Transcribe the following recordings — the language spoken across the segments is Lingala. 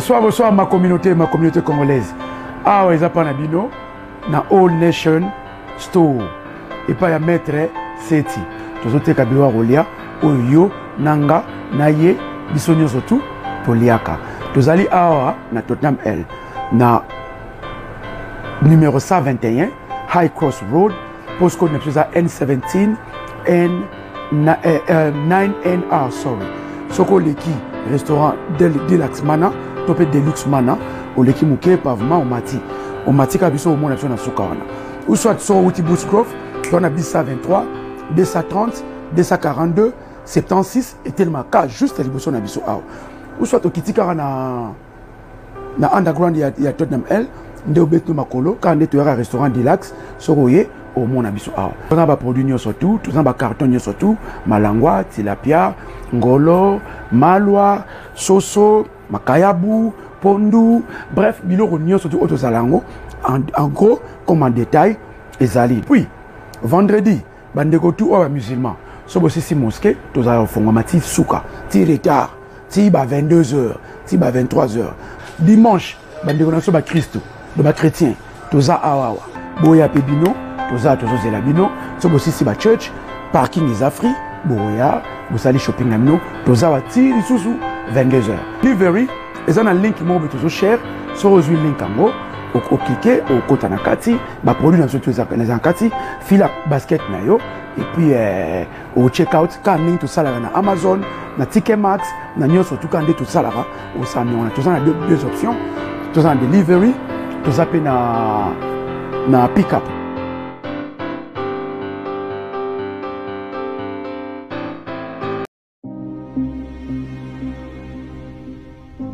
bonsoir ma communauté congolaise. Ah ouais, ça pas nabino na All Nation Store. Et pas ya maître Seti. Tozote kabiwa rolia oyo nanga naye bisonyo surtout toliaka. Tozali awa na Tottenham L na numéro 121 High Cross Road, postcode N17 9NR sorry. Soko leki restaurant Deluxe Mana, topé Deluxe Mana, au leki mouke pavement au mati kabiso au monde na soukawana. Ou soit sur Outi Bushcroft, on a 123, 230, 242, 76 et tellement cas juste l'émotion na biso aw. Ou soit au kitika na underground ya Tottenham L, nde obeto makolo quand nde toyaka restaurant Deluxe soroye au monde biso aw. Tout ça ba produit surtout, tout ça ba carton surtout, malangwa, tilapia, ngolo, malwa, soso, makayabu, pondu, bref, biloko nyonso surtout auto salango en gros comme en détail ezali. Puis vendredi bandeko tout oba musulman so bo sisi mosquée toza fonga mati souka ti retard ti ba 22h ti ba 23h dimanche bandeko na so ba Christo do ba chrétien toza awawa boya pebino toza zela bino so bo sisi ba church parking is free boya bosali shopping na bino toza wa ti lisusu 22h delivery ezana link mo be tozo share so ozwi link ango au cliquer au kota na kati ba produit na surtout na kati fila basket na yo et puis au check out quand link tout ça là na Amazon na Ticketmax na nyo surtout quand tout ça là au sami on a tout ça na deux options tout ça en delivery tout ça pe na pick up.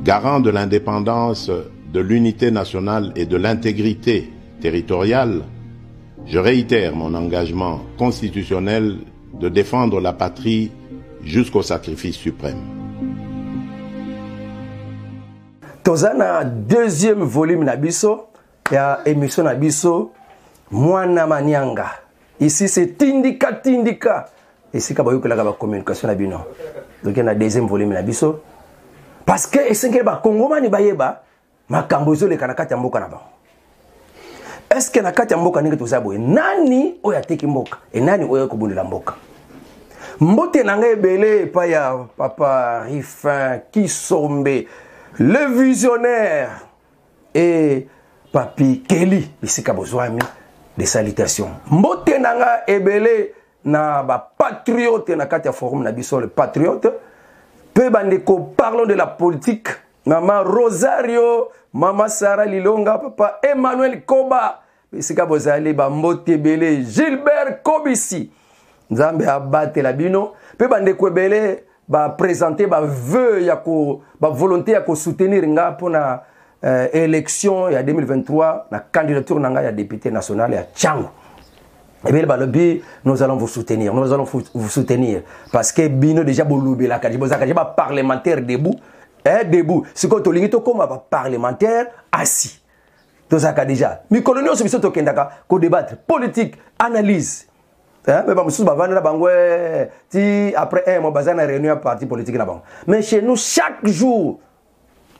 Garant de l'indépendance, de l'unité nationale et de l'intégrité territoriale, je réitère mon engagement constitutionnel de défendre la patrie jusqu'au sacrifice suprême. Tozana deuxième volume nabiso ya émission nabiso Mwana Manianga. Ici c'est Tindika. Ici kabayoka la communication nabino. Donc il y a deuxième volume nabiso parce que esengeli ba kongomani bayeba makambo zo le kanakati mboka na ba. Est-ce que nakati mboka ninge tozabo nani oya teki mboka et nani oya kobundela mboka. Mbote nanga ebele pa ya papa Rifin Kisombe le visionnaire et papi Kelly bisika bozwami des salutations. Mbote nanga ebele na ba patriote nakati ya forum na biso le patriote. Peu bandeko parlons de la politique. Maman Rosario, Maman Sarah Lilonga, Papa Emmanuel Koba, Bisika Bozali, Bambote Bele, Gilbert Kobisi. Nzambe abate la bino. Peu bandeko ebele ba présenter ba vœu yako ba volonté yako soutenir nga pour na élection ya 2023 na candidature nanga ya député national ya Tchango. Et bien, nous allons vous soutenir. Nous allons vous soutenir. Parce que Bino déjà boloubé la pas parlementaire debout. Debout. C'est quand on lit comme parlementaire assis. Tout ça déjà. Mais coloniaux c'est biso tokendaka ko débattre politique, analyse. Mais ba musu ba vana bangwe ti après un mois bazana réunion parti politique na bango. Mais chez nous chaque jour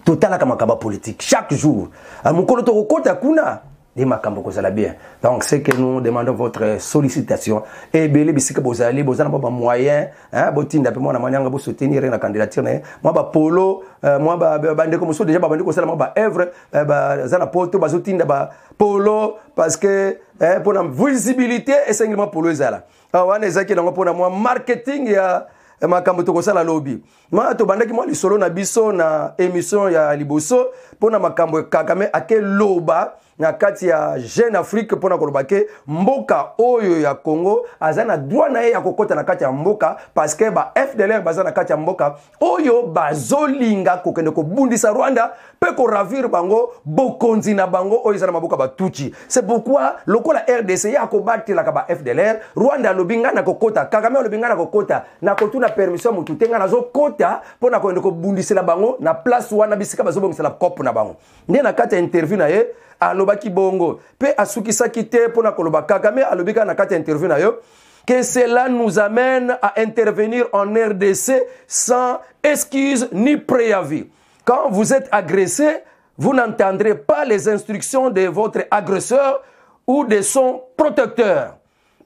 total kama kaba politique chaque jour. Mukolo to kota kuna des makambo kozala bien. Donc c'est que nous demandons votre sollicitation et belé bisika bozali bozana ba moyen botinda pe mona manyanga bo soutenir la candidature moi ba polo moi ba bandeko muso déjà ba bandeko sala moi ba œuvre ba zana poto ba zotinda ba polo parce que pour la visibilité et singlement polo ezala wana ezaki nango pour moi marketing ya makambo to kosala lobby moi to bandaki moi lisolo na biso na émission ya liboso pour na makambo kakame ake loba na kati ya Jeune Afrique pona kolobake mboka oyo ya Congo azana droit na ya kokota na kati ya mboka parce que ba FDLR bazana kati ya mboka oyo bazolinga kokende ko bundisa Rwanda pe ko ravir bango bokonzi na bango oyo zana maboka batuchi. C'est pourquoi lokola RDC ya ko batela ka ba FDLR Rwanda lobinga na kokota Kagame lobinga na kokota na kotuna permission mutu tenga nazo kota pona ko ndeko bundisa la bango na place wana bisika bazobongisa la cop na bango. Ndé na kati ya interview na ye alobaki bongo pe asukisaki te pona koloba Kagame alobika na kati interview na yo que cela nous amène à intervenir en RDC sans excuse ni préavis. quand vous êtes agressé, vous n'entendrez pas les instructions de votre agresseur ou de son protecteur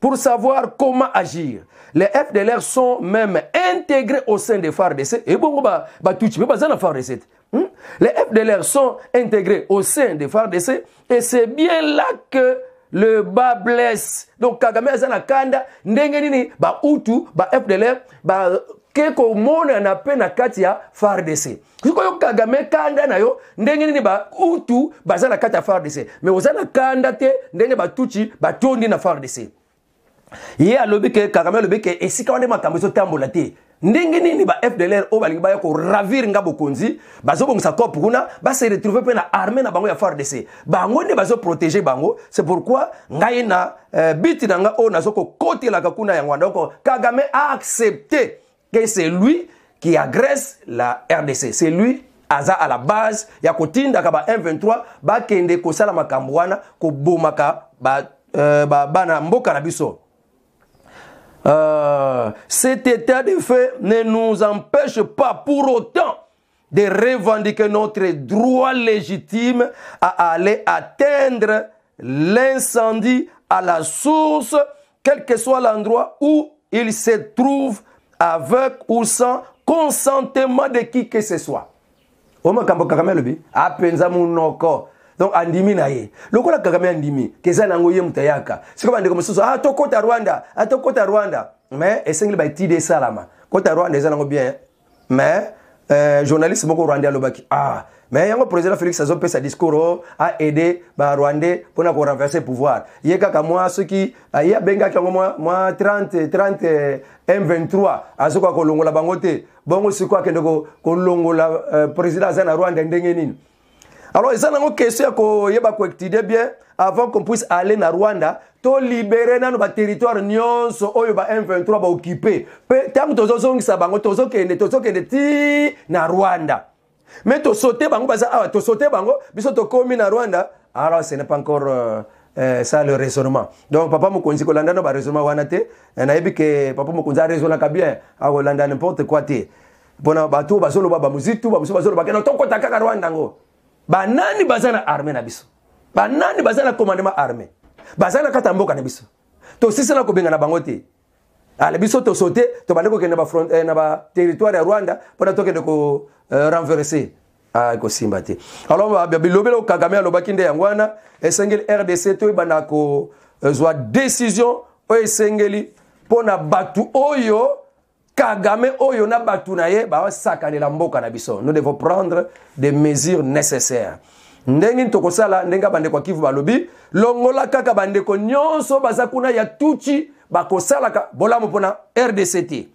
pour savoir comment agir. Les FDLR sont même intégrés au sein des FARDC. Et bon, les FDLR sont intégrés au sein des FARDC et c'est bien là que le bas blesse. Donc Kagame azana kanda ndenge nini ba utu ba FDLR ba keko mona na pe na kati ya FARDC. Kiko yo Kagame kanda na yo ndenge nini ba utu bazana kati ya FARDC. Mais ozana kanda te ndenge ba tuchi ba tondi na FARDC. Ye alobi ke Kagame alobi ke esika wande makambo so tambola te. Ndenge nini ba FDLR o balingi ba ko ravir nga bokonzi bazo bongisa kopu kuna ba se retrouver pe na armée na bango ya FARDC. Bango ne bazo protéger bango. C'est pourquoi ngai na biti na nga o nazo ko kotela kakuna ya Rwanda. Donc Kagame a accepté que c'est lui qui agresse la RDC. C'est lui aza à la base ya kotinda ka ba M23 ba kende ko sala makambo wana ko bomaka ba bana mboka na biso. Cet état de fait ne nous empêche pas pour autant de revendiquer notre droit légitime à aller atteindre l'incendie à la source, quel que soit l'endroit où il se trouve, avec ou sans consentement de qui que ce soit. Donc andimi na ye lokola Kagame andimi keza nango ye mutayaka siko bande comme soso tokota Rwanda mais esengeli ba tide salama kota Rwanda eza nango bien mais journaliste moko Rwanda lobaki mais yango président Félix Azo pe sa discours a aidé ba Rwandais pour na ko renverser pouvoir ye kaka moi ceux qui ya benga kango moi 30 M23 azoko ko longola bangote bongo siko akende ko longola président za na Rwanda ndenge nini. Alors, il y a une question que bien avant qu'on puisse aller na Rwanda, to libérer nos territoires nyonso oyo ba M23 ba occuper. Tant tozo ngisa bango tozo kende ti na Rwanda. Mais to sauter bango baza to sauter bango biso to komi na Rwanda. Alors ce n'est pas encore ça le raisonnement. Donc papa Mokonzi ko landa no ba raisonnement wana te. Na yebi ke papa Mokonzi a raisonné ka bien. A ko landa n'importe quoi te. Bona bato bazolo ba muzitu ba bazolo ba kena to kota ka Rwanda ngo. Banani bazana armée na biso. Banani bazana commandement armée. Bazana katamboka na biso. To sisi na ko benga na bango te. Ale biso to sauter to bandeko ke na ba front na ba territoire ya Rwanda pona to ke de ko renverser ko simba te. Alors ba bilobelo Kagame alobaki nde yangwana esengeli RDC to ibana ko zwa décision o esengeli pona batu oyo Kagame oyo na batu na ye ba sakane la mboka na biso. Nous devons prendre des mesures nécessaires. Ndengi tokosala ndenga bande kwa Kivu balobi longola kaka bande ko nyonso bazakuna ya tuchi bakosala ka bolamu pona RDCT.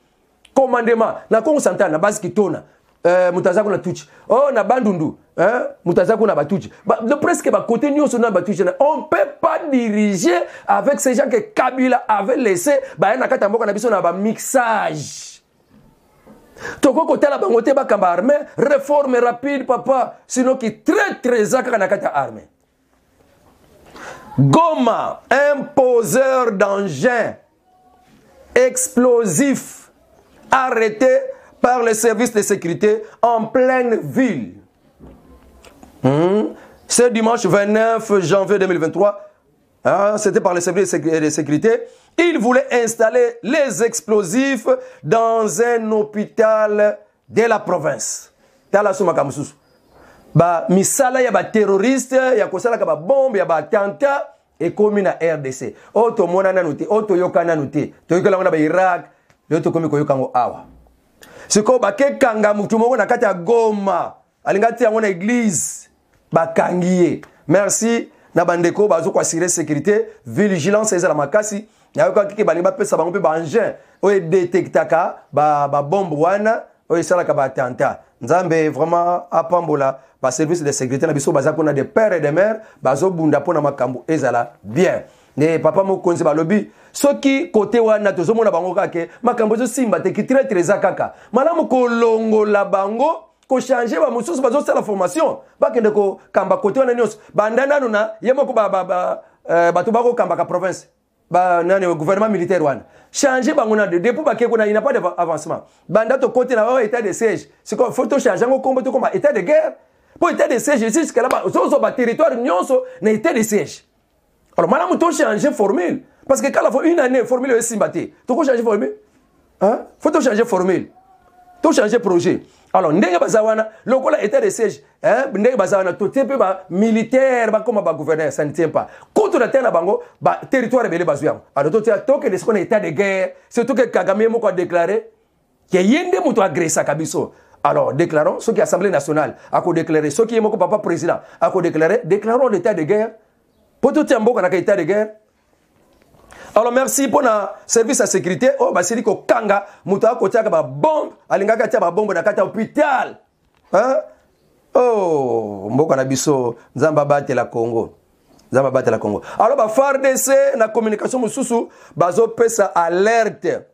Commandement na Kongo Santana basi kitona mutazaku na tuchi. Oh na bandundu mutazaku na batuchi. De presque ba côté nyonso na batuchi. On peut pas diriger avec ces gens que Kabila avait laissé ba na kata mboka na biso na ba mixage. Toko kotela bangote bakamba armée, réforme rapide papa, sinon qui très akaka na kata armée. Goma, imposeur d'engins explosifs arrêté par les services de sécurité en pleine ville. Ce dimanche 29 janvier 2023, c'était par les services de sécurité. Il voulait installer les explosifs dans un hôpital de la province. Tala suma kamususu. Ba misala ya ba terroriste ya kosala ka ba bombe ya ba attentat et komi na RDC. Oto mona nanuti, oto yoka nanuti. To yoka na ba Irak, yoto komi ko yokango awa. Siko ba ke kanga mutu moko na kati ya Goma. Alingati yango na église ba kangiye. Merci na bandeko bazo kwa assurer sécurité, vigilance ezala makasi. Yayoka kiki balinga pesa bango pe ba engin oye détectaka ba bombe wana oye sala ka ba attentat. Nzambe vraiment apambola ba service de sécurité na biso baza kona de père et de mère bazo bunda pona makambo ezala bien. Ne papa Mokonzi balobi soki côté wana tozo mona bango kake makambo zo simba te ki très akaka. Malamu ko longola bango ko changer ba mususu bazo sala formation ba kende ko kamba côté wana nyos bandana nuna yemo ko ba bato bako kamba ka province. gouvernement militaire wana changer bangona depuis ba keko na il n'a pas d'avancement banda to côté na état de siège c'est quoi faut to changer ngo kombo to comme état de guerre pour état de siège ici jusqu'à là ba territoire nyonso na état de siège alors madame to changer formule parce que quand la une année formule est simbaté to ko changer formule hein faut to changer formule to changer projet alors ndenge bazawana lokola état de siège hein ndenge bazawana to tepe ba militaire ba comme ba gouverneur ça ne tient pas contre la terre na bango ba territoire belé bazuya alors to que ce qu'on état de guerre surtout que Kagame moko a déclaré que yende muto agressa kabiso alors déclarons ce qui assemblée nationale a ko déclarer ce qui est moko papa président a ko déclarons l'état de guerre pour tout tembo kana état de guerre. Alors merci pour le service à sécurité. Oh bah c'est dit ko kanga muta ko tia ba bombe alingaka tia ba bombe na kata hôpital. Hein? Oh mboko na biso nzamba bate la Congo. Nzamba bate la Congo. Alors ba FARDC na communication mususu bazo pesa alerte.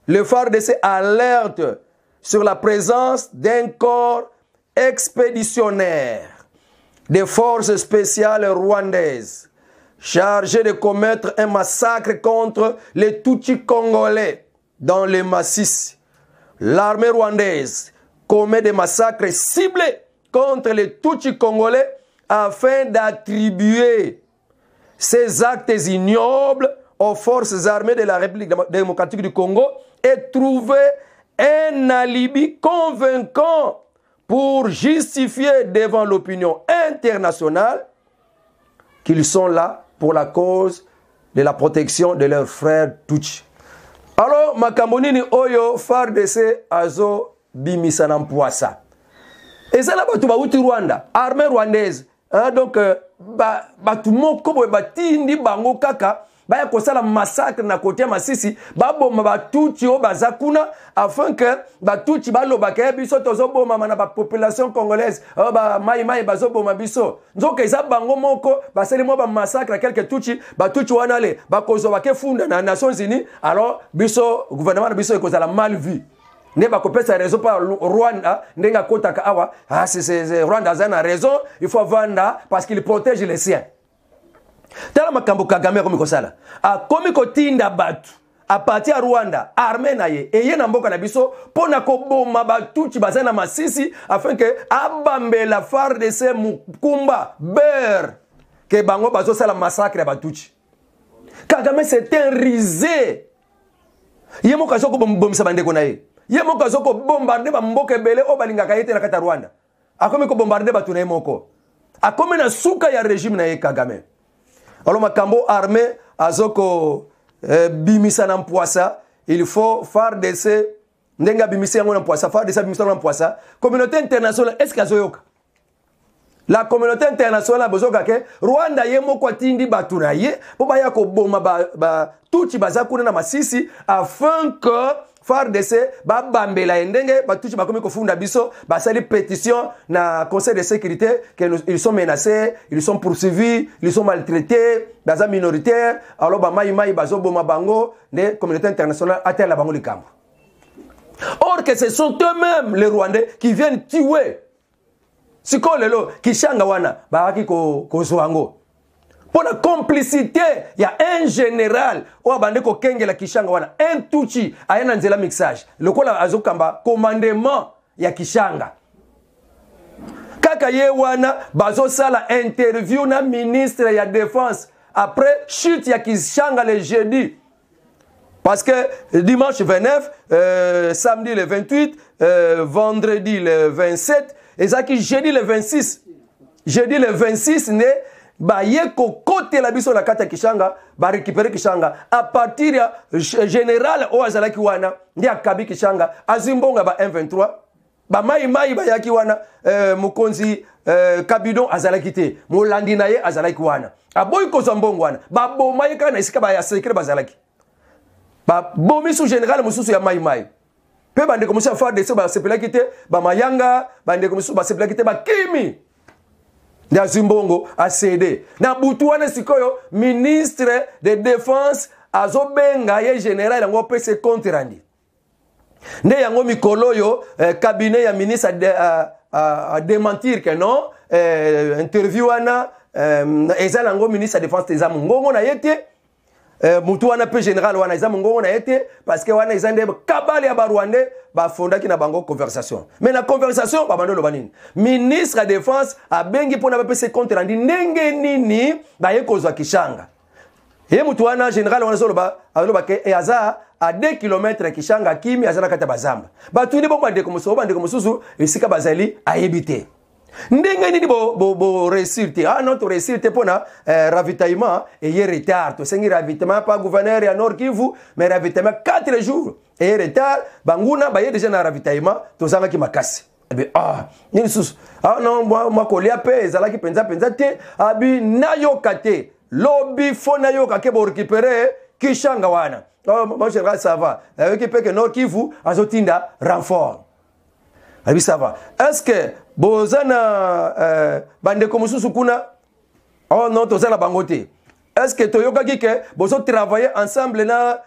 Le FARDC alerte sur la présence d'un corps expéditionnaire des forces spéciales rwandaises chargé de commettre un massacre contre les Tutsis congolais dans les Massissi. L'armée rwandaise commet des massacres ciblés contre les Tutsis congolais afin d'attribuer ces actes ignobles aux forces armées de la République démocratique du Congo et trouver un alibi convaincant pour justifier devant l'opinion internationale qu'ils sont là pour la cause de la protection de leurs frères Tutsi. Alors, Makambonini Oyo, FARDC, Azo, Bimisa Nampuasa. Et ça là, tu vas Rwanda, armée rwandaise. Donc, tout le monde, comme Batindi, Bango Kaka, baya kosala massacre na côté Masisi, baboma Batutsi o bazakuna, afin que Batutsi balobaka biso tozoboma na ba population congolaise, ba mai bazoboma biso. Donc eza bango moko, baseli mo ba massacre quelques Tutsi, Batutsi wana le bakozwa ke funda na Nations Unies, alors biso gouvernement na biso ekozala mal vu. Ne ba kopesa raison par Rwanda, ndenga kotaka awa, c'est Rwanda a raison, il faut vendre parce qu'il protège les siens. Tala makambo Kagame comme kosala a komi kotinda batu a partir Rwanda armée na ye eye na mboka na biso pona ko boma Batutsi bazana Masisi afin que abambe la FARDC mukumba ber que bango bazo sala massacre ya Batutsi. Kagame c'est un risé yemo kazo ko bomisa bandeko na ye yemo kazo ko bombarder ba mboka ebele o balingaka yete na kata Rwanda akomi ko bombarder batu na ye moko akomi na suka ya régime na ye Kagame. Alors, Makambo armée, Azoko Bimisa Nampuasa, il faut FARDC, Nenga Bimisa Nampuasa, FARDC Bimisa Nampuasa, communauté internationale, est-ce qu'il y a la communauté internationale a besoin que Rwanda yemo kwa tindi batunaye, pour baya ko boma Tutsi bazakuna na Masisi, afin que FARDC bambela endenge Batutsi bakomi kofunda biso basali pétition na conseil de sécurité qu'ils sont menacés, ils sont poursuivis, ils sont maltraités, baza minoritaires, alors ba mai bazo boma bango ne communauté internationale atteint la bango likambo. Or que ce sont eux-mêmes les Rwandais qui viennent tuer. Siko lelo kishanga wana baaki ko zwango. Pour la complicité, il y a un général ou abandé ko kengela kishanga wana un Tutsi ayana nzela mixage. Lokola azokamba commandement ya kishanga. Kaka ye wana bazo sala interview na ministre ya défense après chute ya kishanga le jeudi. Parce que dimanche 29, samedi le 28, vendredi le 27, et ça qui jeudi le 26. Jeudi le 26 né ba yeko kote la biso la kata kishanga ba récupérer kishanga à partir ya général o azalaki wana ndi akabi kishanga azimbonga ba M23 ba mai ba yaki wana mukonzi kabidon azalaki te molandi na ye azalaki wana aboy ko zambongo wana ba bomai kana isika ba ya secret bazalaki ba bomi sous général mususu ya mai pe bande commencer à faire des ba sepelaki te ba mayanga bande commencer ba sepelaki te ba kimi Ndia Zimbongo a cédé. Na butuane sikoyo ministre de défense azobenga ye général yango pese compte rendu. Nde yango mikolo yo cabinet ya ministre a démentir que non interview ana ezala yango ministre de défense teza ngongo na yete mutu wana pe général wana eza mongongo na été parce que wana eza nde kabale ya barwandais bafondaki na bango conversation mais na conversation babando loba nini ministre ya défense abengi mpona bapesa compte rendu ndenge nini baye kozwa kishanga ye mutu wana général wana aloba ke aza à 2 km kishanga kimi aza na kati ya bazamba batuni bongo bandeko mosusu esika bazali ayebi te ndenge nini bo réussir te notre réussir te pona ravitaillement et y retard to sengi ravitaillement pas gouverneur ya Nord Kivu mais ravitaillement 4 jours et retard banguna ba déjà na ravitaillement to zanga ki makasi nini susu non moi kolia pe ezalaki penza te abi nayoka te lobby fo nayoka ke bo récupérer kishanga wana moi je regarde ça va avec pe que Nord Kivu azotinda renfort abi ça va est-ce que bozana bandeko mususu kuna non tozala bango te est-ce que toyokaki ke bozo travailler ensemble na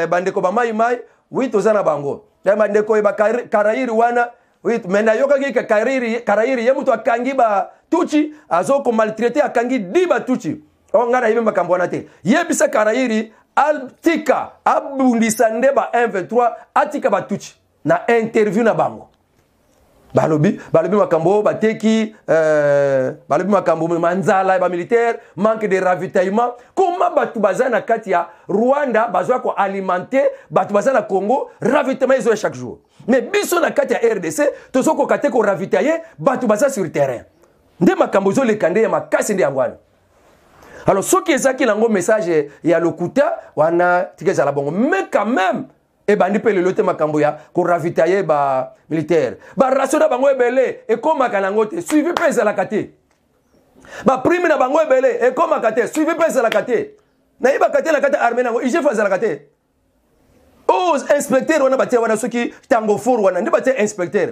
bandeko ba mai oui tozana bango bandeko ba karairi wana oui mena yokaki ke karairi ye mutu akangi ba tuchi azoko maltraiter akangi diba tuchi ngana yebe makambo wana te yebisa karairi altika abundisa ndeba 123 atika ba tuchi na interview na bango balobi makambo bateki balobi makambo manzala ba militaire manque de ravitaillement comment batu bazana kati ya Rwanda bazwa ko alimenter batu bazana Congo ravitaillement izo chaque jour mais biso na kati ya RDC tozoko kate ko ravitailler batu baza sur terrain nde makambo zo le kande ya makasi nde yangwana alors soki ezaki nango message ya lokuta wana tikeza la bongo mais quand même et bandi pe lelote makambo ya ko ravitailler ba militaire ba ration na bango ebele e koma kanango te suivi pesa la kate ba prime na bango ebele e koma kate suivi pesa la kate na iba kate la kate armée nango ije faza la kate inspecteur wana batia wana soki tango for wana ndi batia inspecteur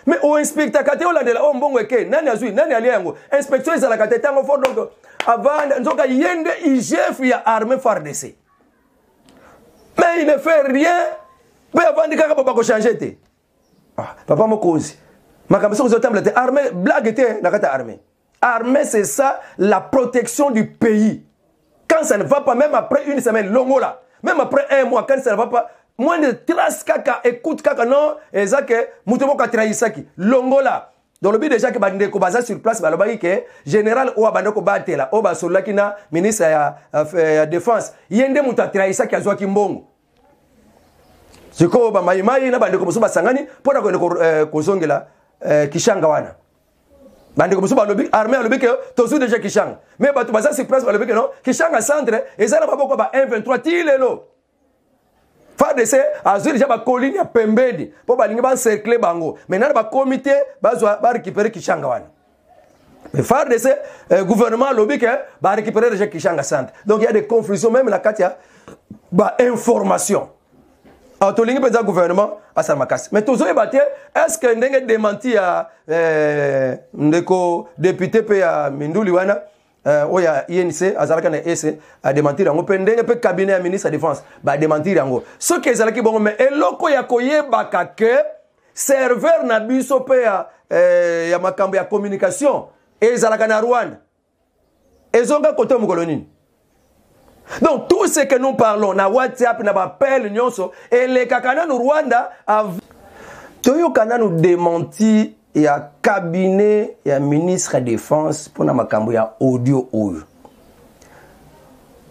mais inspecteur kate olandela mbongo eke nani azui nani alia yango inspecteur ezala kate tango for donc avant nzoka yende IGF ya armée FARDC. Mais il ne fait rien. Mais avant de faire quoi changer. Papa Mokozi. Ma comme ça vous êtes armée blague était la armée. Armée c'est ça la protection du pays. Quand ça ne va pas même après une semaine longo là, même après un mois quand ça ne va pas moins de trace kaka écoute kaka non ezake mutomo ka trahisaki longo là. Dans le but déjà que bande ko baza sur place balobaki que général o bande ko batela o basolaki na ministre ya défense yende muta trahisa ki azwa kimbongo siko ba mai na bande ko muso basangani pona ko zongela kishanga wana bande ko muso balobi armée alobi que tozu déjà kishanga mais batu baza sur place balobi que non kishanga centre ezala baboko ba 123 tilelo FARDC azuri déjà ba colline ya pembedi po balingi ba cercler bango maintenant ba comité bazwa ba récupérer kishanga wana mais FARDC gouvernement lobby que ba récupérer déjà kishanga centre donc il y a des confusions même la katia ba information autolingi penza gouvernement asa makasi mais tozo ebate est-ce que ndenge démenti ya ndeko député pe ya Minduli wana oya INC azalaka na EC a démentir yango pe ndenge pe cabinet ya ministre de défense ba démentir yango ce que ezalaki bongo mais eloko ya koyebaka ke serveur na biso pe ya makambo ya communication ezalaka na Rwanda ezonga kote mukolo nini. Donc tout ce que nous parlons na WhatsApp na appel nyonso et les kakana no Rwanda toyo kana nous démentir il y a cabinet, il y a ministre de défense pour la makambo ya audio.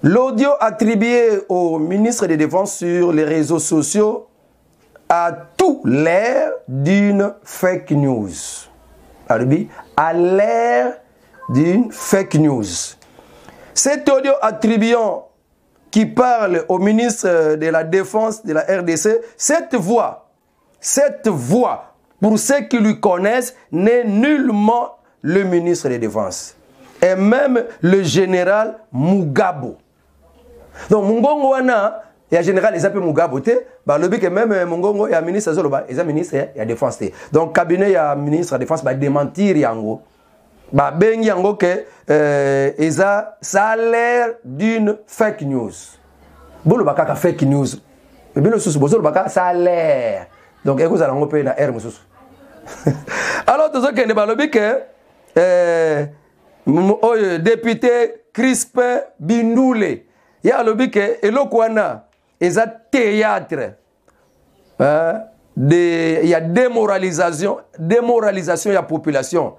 L'audio attribué au ministre de défense sur les réseaux sociaux a tout l'air d'une fake news. À l'air d'une fake news. Cet audio attribuant qui parle au ministre de la défense de la RDC, cette voix, pour ceux qui lui connaissent, n'est nullement le ministre de défense. Et même le général Mugabo. Donc, Mungongo wana, il y a général, il s'appelle Mugabo. Bah, le but que même Mungongo, il y a ministre de ministre de défense. Donc, cabinet, il y a ministre de défense, bah, démentir yango. Bah, ben yango que, ça a l'air d'une fake news. Bon, le baka fake news. Mais bien, le sous, ça a l'air. Donc, vous allez en payer la R, monsieur. Alors, tout ce qui est le que député Crispin Bindoulé, ya alobi ke eloko wana eza théâtre il y a démoralisation ya population.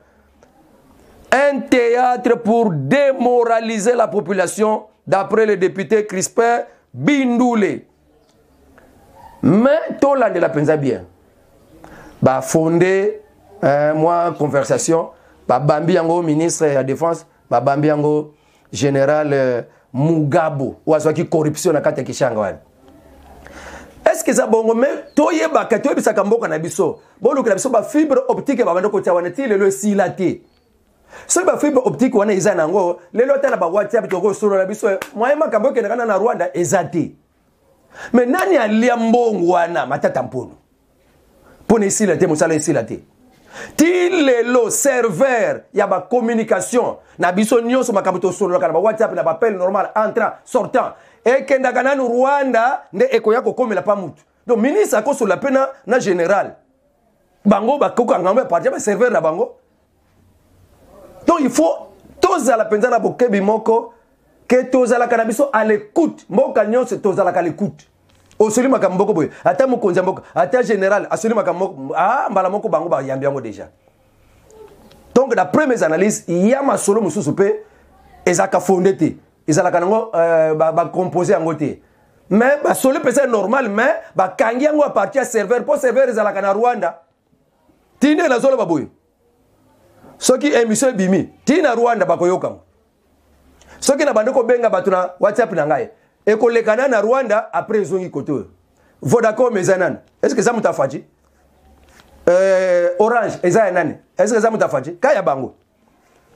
Un théâtre pour démoraliser la population, d'après le député Crispin Bindoulé. Mais tout le monde la pense bien. Bah fondé, moi conversation, bah bambi yango ministre de la défense, bah bambi yango général Mugabo, ou à qui corruption na kata kishanga wana. Est-ce que ça bon mais toye ba katoye bisaka mboka na biso. Bon le biso ba fibre optique ba bando ko tia wana ti le silaté. So ba fibre optique wana iza nango lelo tala ba WhatsApp to ko solo la biso moi makambo ke na Rwanda ezati. Mais nani alia mbongo wana matata mpono. Pone silaté mosala silaté. Ti lelo serveur ya ba communication na biso nyonso makambo to solo la ba WhatsApp na ba appel normal entrant sortant. Et kenda kananu Rwanda nde ekoya ko komela pa mutu. Donc ministre akoso la pena na général. Bango ba koka ngambe parti ba serveur na bango. Donc il faut tous à la penza na bokebi moko que tous à la canabiso à l'écoute. Mboka nyonso tous à la l'écoute. O soli makamboko boy. Ata mokonza mboka, ata général, asoli makamboko mbala moko bango ba yambi yango déjà. Donc d'après mes analyses, il y a ma solo mususu pe ezaka fondé. Ils allaient composer en côté. Mais sur le PC normal, mais quand il y a un parti à serveur, pour serveur, ils allaient à Rwanda. Tine la zone baboui. Ce qui est émission bimi. Tine Rwanda bakoyokam. Ce qui n'a pas de benga batuna WhatsApp nangai. Et qu'on les canons à Rwanda après ils ont eu côté. Vodacom et Zanan. Est-ce que ça m'a fait? Orange et Zanan. Est-ce que ça m'a fait? Kaya bango.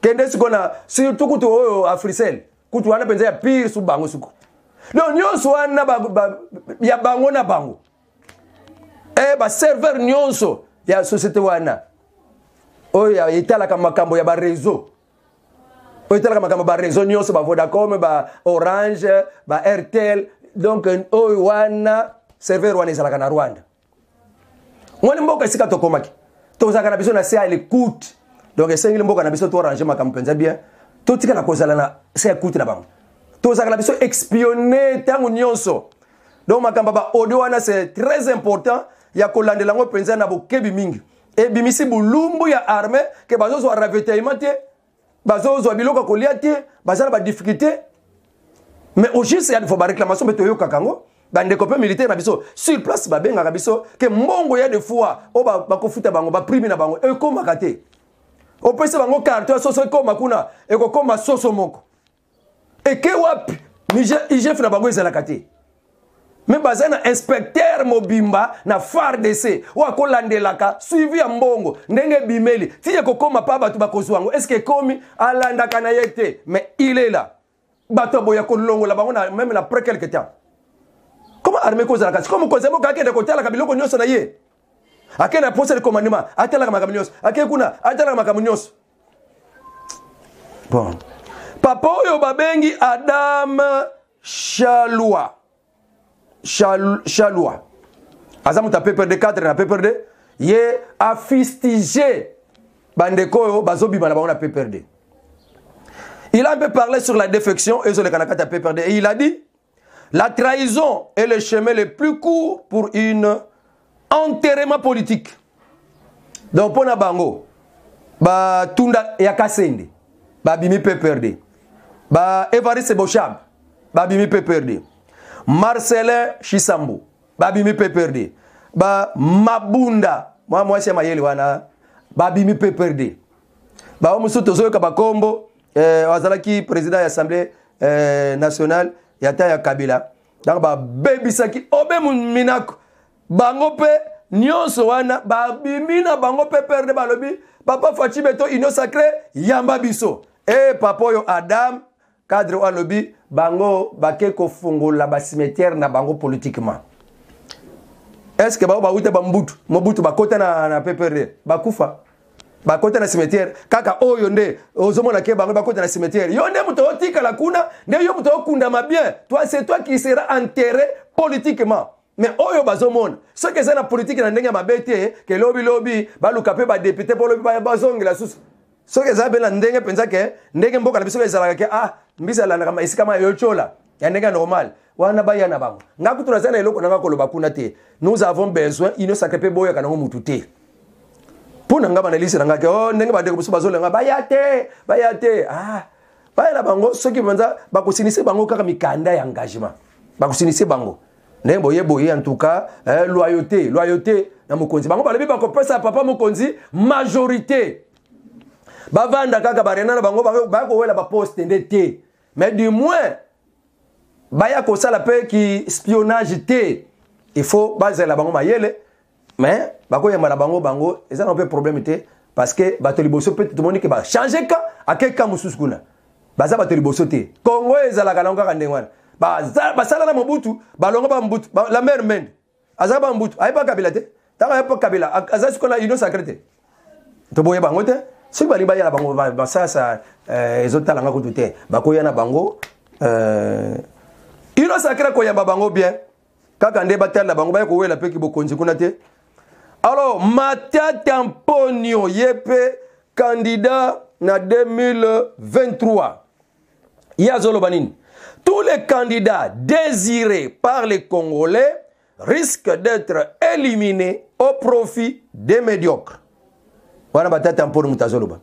Kende sikona surtout kutu oyo Africell. Kutu wana penza ya pire su bango suku. Donc nyonso wana ya bango na bango. Ba serveur nyonso ya société wana. Oya itala kama makambo ya ba réseau. Oya itala kama makambo ba réseau nyonso ba Vodacom, ba Orange, ba Airtel. Donc oya wana serveur wana izala kana Rwanda. Mwani mboka sika tokomaki. Tozaka na biso na se à l'écoute. Donc esengile mboka na biso to arranger makambo penza bien. Tout tika na kozala na se écoute na bango. To zaka la biso espionner tango nyonso. Donc makamba ba audio wana c'est très important ya kolandela ngo penza na bokebi mingi. E bimisi bulumbu ya armée ke bazozo ravitaillement te, bazozo biloko kolia te, bazala ba difficulté. Mais au juste il faut ba réclamation beto yo kakango. Bande copain militaire na biso sur place ba benga biso ke mbongo ya de fois o ba kofuta bango ba prime na bango e ko makate. On peut se bango carte soso ko makuna e ko koma soso moko. Et que wapi IGF na bango ezala kate. Mais bazana inspecteur mobimba na FARDC wa ko landelaka suivi ya mbongo ndenge bimeli tiye ko koma pa batu bakozwango est-ce que komi alanda kana yete mais il est là. Bato boya ko longo la bango na même après quelque temps. Comment armée ko zala kate comme ko zemo ka kende ko tala kabiloko nyonso na ye. Akena poste de commandement, atala makambo nyonso. Akekuna atala makambo nyonso. Bon. Papa oyo babengi Adam Chalua. Chalua. Azamu ta PPRD 4 na PPRD, ye a fustigé bandeko yo bazobima na bango na PPRD. Il a un peu parlé sur la défection et sur le kanakata PPRD et il a dit la trahison est le chemin le plus court pour une enterrement politique. Donc pour na bango ba tunda ya kasende ba bimi PPRD ba Evariste Bochab ba bimi PPRD Marcelin Chisambu ba bimi PPRD ba Mabunda moi c'est mayeli wana ba bimi PPRD ba omusuto zoyo ka bakombo wazalaki président de l'Assemblée nationale yata ya Kabila donc ba bebisaki obe minako bango pe nyonso wana ba bimina bango pe perde balobi papa Fachi beto ino sacré yamba biso et papa yo Adam cadre wa lobi bango bakeko fungola ba cimetière na bango politiquement. Est-ce que ba wite ba mobutu bakota na PPRD bakufa bakota na cimetière kaka oyo nde ozomona ke bango bakota na cimetière yo nde muto otika la kuna nde yo muto okunda mabien toi c'est toi qui sera enterré politiquement. Mais oyo bazomona ce que c'est la politique na ndenge mabete ke lobi baluka pe ba député pour lobi bazongi la sous ce que ça bela ndenge penza ke ndenge mboka na biso ezalaka ke mbisa la na isika ma yo chola ya ndenge normal wana baya na bango ngaku tunazana eloko nanga koloba kuna te nous avons besoin ino sacré pe boya kana mutu te pona ngaba na lisi nanga ke oh ndenge badeko buso bazolenga baya te baya na bango soki banza bakosinise bango kaka mikanda ya engagement bakosinise bango ndenge boye en tout cas loyauté na mokonzi bango balebi bakopesa papa mokonzi majorité bavanda kaka barena na bango bakowela ba poste ndete mais du moins baya ko sala pe ki espionnage te il faut baser la bango mayele mais bakoyema na bango eza un peu problème te parce que bato liboso peut tout le monde que ba changer ka akeka mususu kuna baza bato liboso te Congo ezalaka na ngaka ndengwana basala na Mobutu balongo ba Mobutu la mère Mende aza ba Mobutu aipa kabila te tanga aipa kabila aza sikola ino sacré to boye bango te si bali baya na bango basasa ezotala ngako te bakoya na bango ino sacré ko yamba bango bien kaka nde batala na bango baya ko wela pe ki bokonzi kuna te. Alors Matata Mponyo yepe candidat na 2023 yazolo banini. Tous les candidats désirés par les Congolais risquent d'être éliminés au profit des médiocres. Wana batata Mponyo mutazolo ba.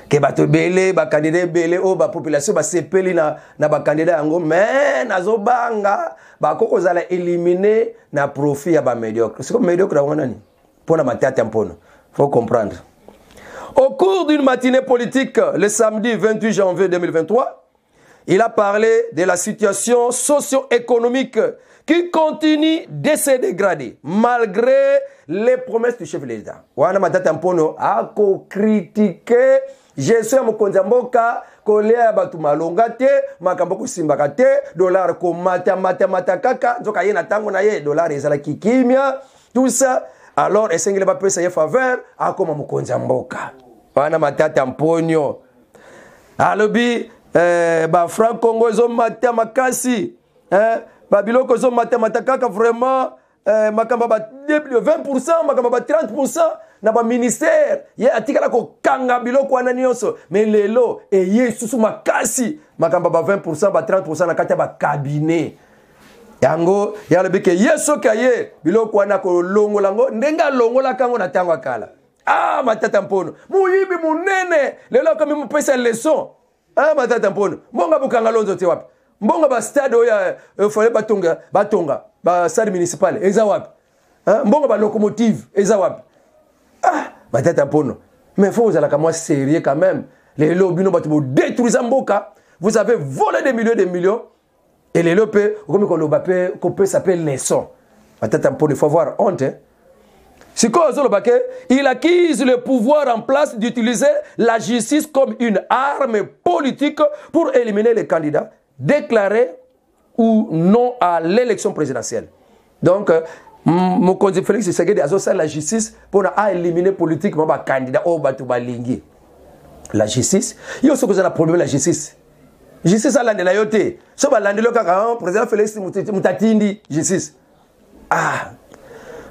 Ke bato belé ba candidat belé o ba population ba sepeli na ba candidat yango mais nazo banga ba koko zala éliminer na profit ya ba médiocre. C'est comme médiocre wana ni. Pour la Matata Mponyo. Faut comprendre. Au cours d'une matinée politique le samedi 28 janvier 2023, il a parlé de la situation socio-économique qui continue de se dégrader malgré les promesses du chef de l'État. Wana Matata Mponyo a critiqué gestion mokonzi mboka kolea batu malonga te makambo kusimbaka te dollar ko mata kaka nzoka yena tango na ye dollar ezala kikimia tout ça alors esengele ba pesa ye faveur akoma mokonzi mboka. Wana Matata Mponyo alobi ba franc Congo zo mata makasi ba biloko zo mata kaka vraiment makamba ba 20% makamba ba 30% na ba ministère ye atikala ko kanga biloko wana nyonso mais lelo eye susu makasi makamba ba 20% ba 30% na kati ba cabinet yango yalobi ke yeso kaye biloko wana ko longola ngo ndenga longola kango na tango akala Matata Mponyo muyibi munene lelo kami mupesa leçon Matata Mponyo mbonga bukanga lonzo te wapi mbonga ba stade oya fole batonga ba stade municipal eza wapi mbonga ba locomotive eza wapi Matata Mponyo mais faut vous allez moi sérieux quand même les lobino batu bo détruire mboka vous avez volé des millions et les lopé comme qu'on l'obapé qu'on s'appelle leçon Matata Mponyo il faut avoir honte il acquise le pouvoir en place d'utiliser la justice comme une arme politique pour éliminer les candidats déclarés ou non à l'élection présidentielle. Donc, Mokonzi Félix Tshisekedi a fait la justice pour éliminer politiquement les candidats au Batubalingi. La justice, il y a aussi un problème de la justice. Justice à l'année, si le président Félix Mutatindi, justice.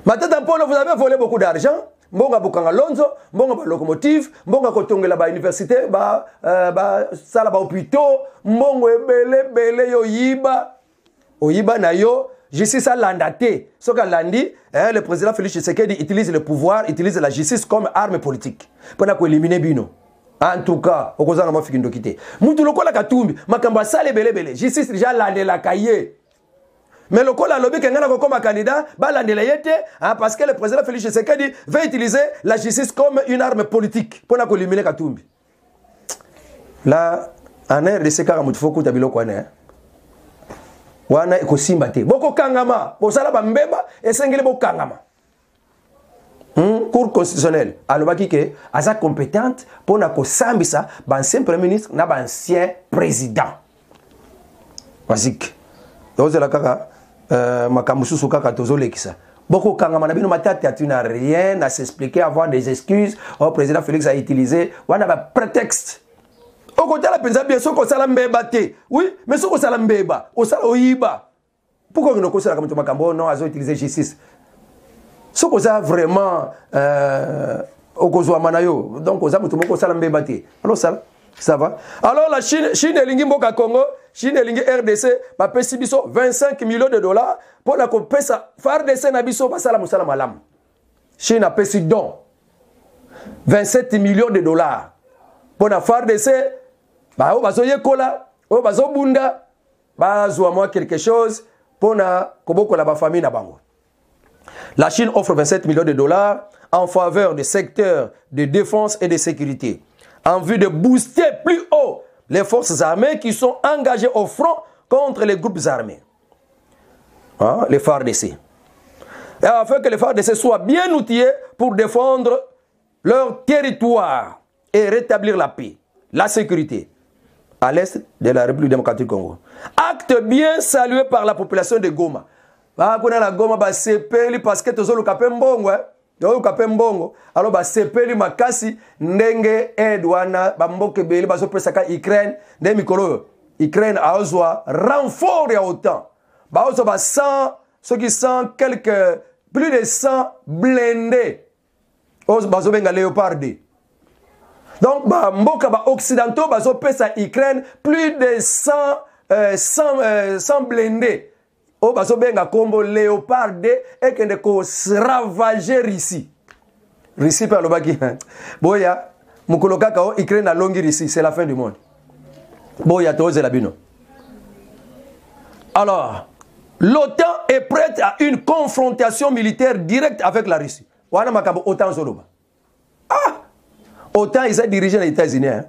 Matata Mponyo, vous avez volé beaucoup d'argent. Mbonga bukanga lonzo, mbonga ba locomotive, mbonga kotongela ba université, ba sala ba hôpitaux, mbongo ebele yo yiba. Oyiba na yo, justice a landate. Soka landi, le président Félix Tshisekedi utilise le pouvoir, utilise la justice comme arme politique. Pour éliminer bino. En tout cas, okozanga mafiki ndokite. Mutu lokola katumbi, makamba sale belebele, justice déjà landela kaye. Mais le col a lobby qui est comme candidat, parce que le président Félix Tshisekedi veut utiliser la justice comme une arme politique pour éliminer Katumbi. Là, en air de ce cas, il faut que tu aies un wana ekosimbate boko kangama bosala bambeba esengele boko kangama cour constitutionnelle alobaki ke aza compétente pour na kosambisa ancien premier ministre na ancien président basique dozela kaka makamususu kaka tozolekisa boko kangama na bino matata tu n'as rien à s'expliquer avoir des excuses au président Félix a utilisé wana ba prétexte. Au côté la penza bien soko sala mbeba te. Oui, mais soko sala mbeba, o sala oyiba. Pourquoi ne kosala comme makambo non azo utiliser justice. Soko ça vraiment okozwa manayo. Donc oza mutu moko sala mbeba te. Alors ça va. Alors la Chine elingi mboka Congo, Chine elingi RDC ba pesi biso 25 millions de dollars pour la kopesa FARDC na biso basala musala malamu. Chine a pesi don 27 millions de dollars pour la FARDC ba o bazo yekola o bazo bunda bazwa moi quelque chose pour na koboko la ba famille na bango. La Chine offre 27 millions de dollars en faveur des secteurs de défense et de sécurité en vue de booster plus haut les forces armées qui sont engagées au front contre les groupes armés, hein, les FARDC. Et afin que les FARDC soient bien outillés pour défendre leur territoire et rétablir la paix, la sécurité à l'est de la République démocratique du Congo. Acte bien salué par la population de Goma. Bah, la Goma ba sepeli parce que tozo lukape mbongo, lukape mbongo. Alors ba sepeli makasi ndenge edwana ba mboke beli ba so presaka Ukraine, nde mikolo Ukraine a ozwa renfort ya OTAN. Ba ozwa ba 100, ceux qui sont quelques plus de 100 blindés. Ozo ba zo benga Léopard 2. Donc ba mboka ba occidentaux ba zo pesa Ukraine plus de 100 blindés. O baso benga kombo Léopard 2 et kende ko ravager Russie. Russie par le baki. Boya mukolo kaka o Ukraine a longi Russie, c'est la fin du monde. Boya toze la bino. Alors, l'OTAN est prête à une confrontation militaire directe avec la Russie. Wana makambo OTAN zoloba. Ah! OTAN ils ont dirigé les États-Unis. Hein?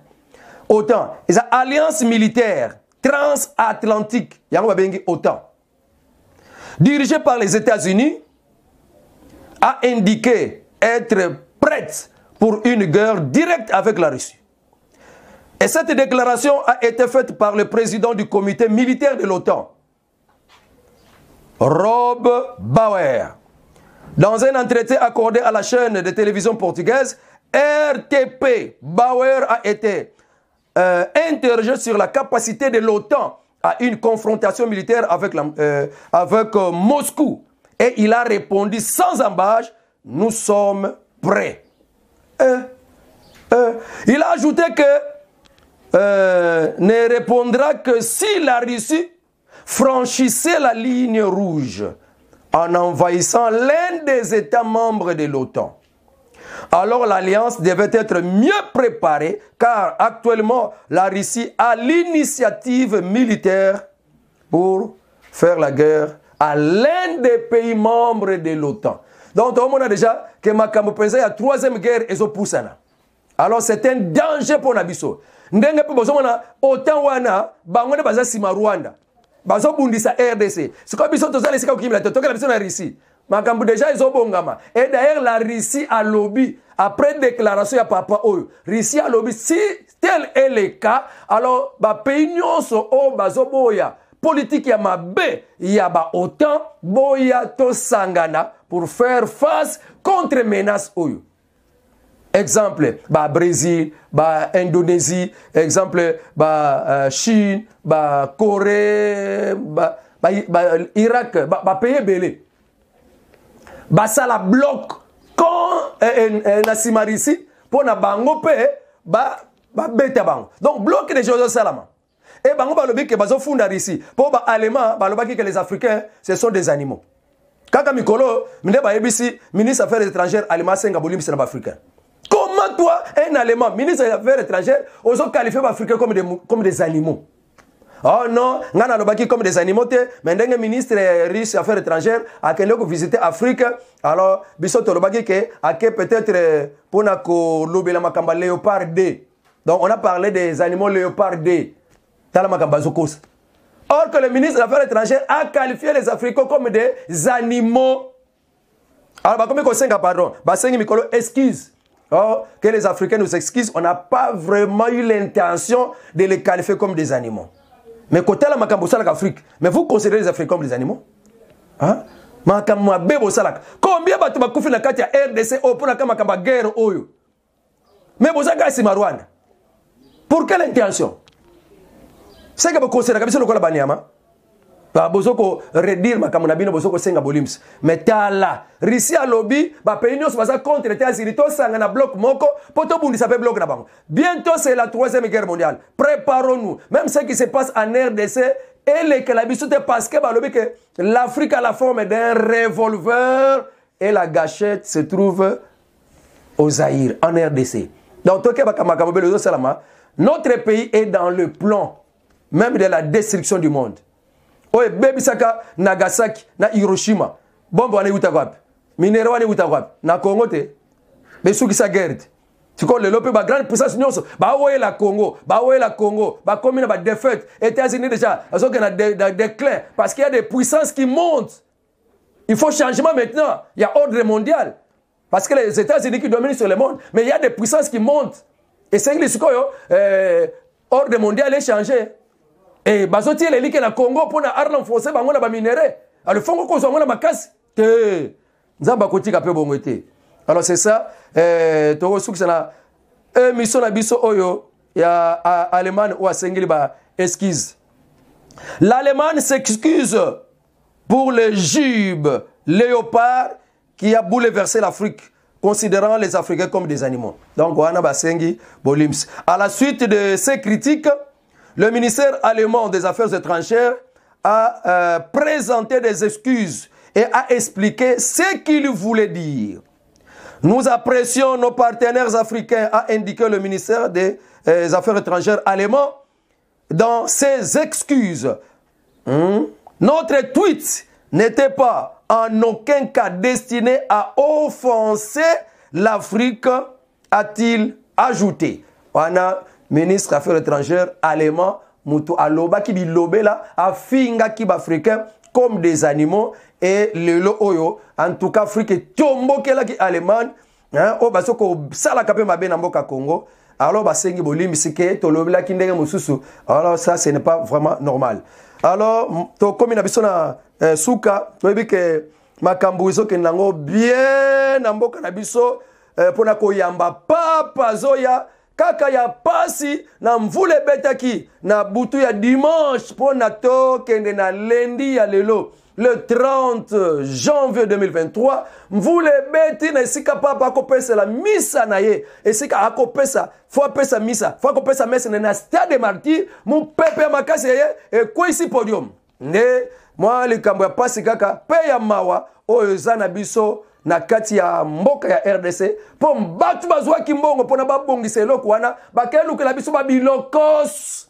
OTAN, ils ont alliance militaire transatlantique. Yango babengi OTAN. Dirigée par les États-Unis, a indiqué être prête pour une guerre directe avec la Russie. Et cette déclaration a été faite par le président du comité militaire de l'OTAN, Rob Bauer. Dans un entretien accordé à la chaîne de télévision portugaise, RTP, Bauer a été interrogé sur la capacité de l'OTAN à une confrontation militaire avec Moscou. Et il a répondu sans embâche, nous sommes prêts. Il a ajouté que ne répondra que si la Russie franchissait la ligne rouge en envahissant l'un des États membres de l'OTAN. Alors l'alliance devait être mieux préparée car actuellement la Russie a l'initiative militaire pour faire la guerre à l'un des pays membres de l'OTAN. Donc on a déjà que Makambo pensait à la troisième guerre et Poussana. Alors c'est un danger pour Nabiso. Ndenge pe bozomona OTAN wana bangone baza sima Rwanda. Bazo bundisa RDC. C'est comme biso tozali sika okimila totoka biso na Russie. Makambo déjà ils ont bongama. Et d'ailleurs la Russie a lobby après déclaration ya papa oyo. Russie a lobby si tel est le cas alors ba pays nyonso o bazo boya politique ya mabe ya ba OTAN boya to sangana pour faire face contre menace oyo. Exemple ba Brésil, ba Indonésie, exemple ba Chine, ba Corée, ba Irak, ba pays belé. Basa la bloc quand na simarisi pour na bango pe ba beta bango. Donc bloc les choses salama. Et bango ba lobi que bazo funda ici. Pour ba allemand ba lobi que les africains ce sont des animaux. Kaka mikolo minde ba ebisi ministre affaires étrangères allemand senga bolim c'est africain. Comment toi un allemand ministre des affaires étrangères oso qualifier les africains comme des animaux? Oh non, ngana lobaki comme des animaux te, mais ndenge ministre russe des affaires étrangères a kende ko visiter Afrique. Alors biso to lobaki que ake peut-être pour na ko lobela makamba léopard 2. Donc on a parlé des animaux léopard 2. Tala makamba zokos. Or que le ministre des affaires étrangères a qualifié les Africains comme des animaux. Alors bah comme ko senga pardon, ba sengi mikolo excuse. Oh, que les Africains nous excusent, on n'a pas vraiment eu l'intention de les qualifier comme des animaux. Mais côté la makambo salak Afrique, mais vous considérez les Africains comme des animaux? Hein? Makambo bebo salak. Combien batu bakufi na kati ya RDC au pour na makamba guerre oyo? Mais bozaka si Rwanda. Pour quelle intention? C'est que vous considérez comme ça le banyama. bozoko redire makambo na bino bozoko senga bolims mais tala Russie a lobby ba pays nyonso baza contre les États-Unis to sanga na bloc moko poto bundisa pe bloc na bango bientôt c'est la 3e guerre mondiale préparons-nous même ce qui se passe en RDC et les calabistes parce que ba lobby que l'Afrique a la forme d'un revolver et la gâchette se trouve au Zaïre en RDC donc toke ba makambo belozo salama notre pays est dans le plan même de la destruction du monde. Oye baby saka Nagasaki na Hiroshima bombo ane uta kwapi minero ane uta kwapi na Congo te besuki sa guerre tu connais le ba grande puissance nyonso ba oye la Congo ba comme na ba défaite États-Unis déjà azo que na déclin parce qu'il y a des puissances qui montent. Il faut changement maintenant, il y a ordre mondial parce que les États-Unis qui dominent sur le monde mais il y a des puissances qui montent et c'est que les ordre mondial est changé. Et bazotie les liques na Congo pour na arme français bango na ba minéraux. Alors fongo ko zongo na makasi. Te. Nzamba kotika pe bongo te. Alors c'est ça to suki sana mission na biso oyo ya Allemagne ou asengeli ba excuse. L'Allemagne s'excuse pour le jube léopard qui a bouleversé l'Afrique considérant les Africains comme des animaux. Donc wana basengi bolims. À la suite de ces critiques, le ministère allemand des Affaires étrangères a présenté des excuses et a expliqué ce qu'il voulait dire. Nous apprécions nos partenaires africains, a indiqué le ministère des Affaires étrangères allemand dans ses excuses. Notre tweet n'était pas en aucun cas destiné à offenser l'Afrique, a-t-il ajouté. Wana ministre des Affaires étrangères allemand, Moutou Aloba qui bilobe là, a finga ki africain comme des animaux et le lo oyo, en tout cas Afrique tombo kela ki Allemagne, hein, o basoko sala kapé mabe na mboka Congo. Alors basengi bolimi sike to lobela ki ndenge mususu. Alors ça ce n'est pas vraiment normal. Alors to komi na biso na suka, to yebi ke makambu izo ke nango bien na mboka na biso pona ko yamba papa zoya kaka ya pasi na mvule betaki na butu ya dimanche pona to kende na lundi ya lelo le 30 janvier 2023 mvule beti na esika papa akopesa la misa na ye esika akopesa fo apesa misa fo akopesa mesa na stade de martyr mu pepe makasi ye e ko isi podium ne moi likambo ya pasi kaka pe ya mawa oyo zana biso na kati ya mboka ya RDC po mbatu bazwa kimbongo pona babongisa eloko wana bakeluka la biso babilokos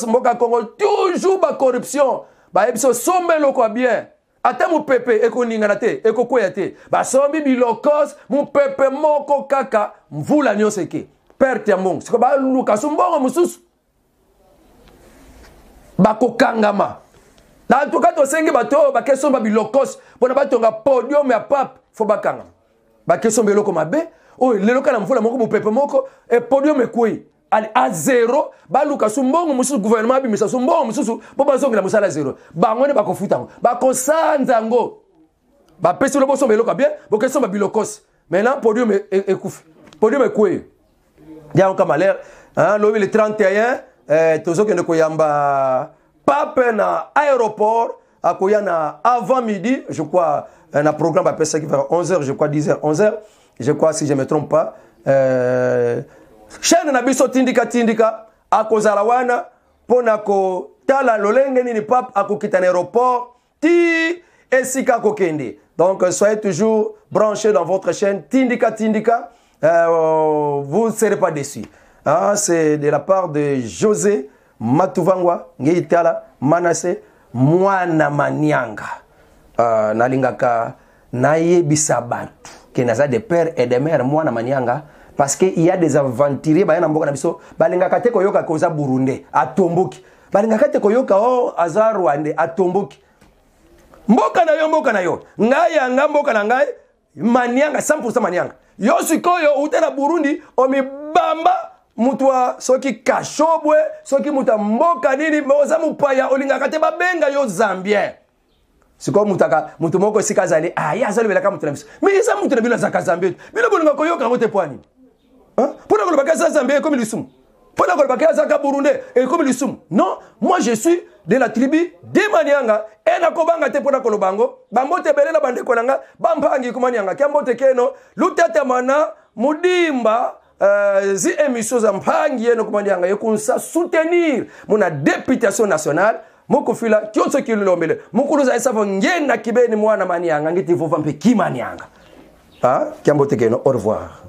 mboka Congo toujours ba corruption ba biso sombe eloko bien ata mu pepe ekoninga te ekokoya te ba sombi bilokos mu pepe moko kaka mvula nyose ke perte ya mbongo siko ba luka sumbongo mususu bakokangama. En tout cas, tu as bato ba question ba bilokos pona batonga podium ya pape fo bakanga. Ba question beloko mabe, oh lelo kana mvula moko pepe moko e podium ekoi. Ali a zéro, ba luka sumbongo mususu gouvernement bi misa sumbongo mususu bo bazongela musala zéro. Ba ngone ba kofutango, ba kosanza ngo. Ba pesi lo boso beloko bien, bo question ba bilokos. Maintenant podium ekufi. Podium ekoi. Ya on kamaler, hein, le 31 tozo kende ko yamba pape na aéroport à Koyana avant midi, je crois, un programme appelle ça qui va 11h, je crois 10h, 11h, je crois si je ne me trompe pas. Chaîne na biso tindika à Kozalawana ponako tala lolenge ni pape à kokita aéroport ti esika kokende. Donc soyez toujours branchés dans votre chaîne tindika vous ne serez pas déçus. Ah, c'est de la part de José Matuvangwa, Ngeitala, Manassé, Mwana Manianga. Nalingaka, Naye Bisabatu, qui n'a de père et de mère, Mwana Manianga, parce qu'il y a des aventuriers, Bayana Mboka Nabiso, Balingaka te koyoka koza Burundi, à Tomboki. Balingaka te koyoka o Azar Rwanda, à Tomboki. Mboka na yo, Ngaya Mboka na ngai, Manianga, 100% Manianga. Yo sikoyo, utena Burundi, omi bamba, Mutwa soki kashobwe soki muta mboka nini moza mupaya olingaka te babenga yo Zambien siko mutaka mutu moko sikazali ya zali belaka mutu na biso mais ça mutu na bila zaka Zambie bila bolinga koyoka ngote pwani hein pona ko baka Zambie comme lisum pona ko baka zaka Burundi et comme lisum non moi je suis de la tribu de Manianga et na kobanga te pona kolobango bambote belela bande konanga bampangi kumanyanga kiambote keno lutata mana mudimba zi émission za mpangi yeno kumanyanga yekunsa soutenir mona députation nationale mokofila kyotso kilombele mokuluza esavo ngena kibeni mwana Manianga ngiti vova mpe kimanyanga kiambote keno au revoir.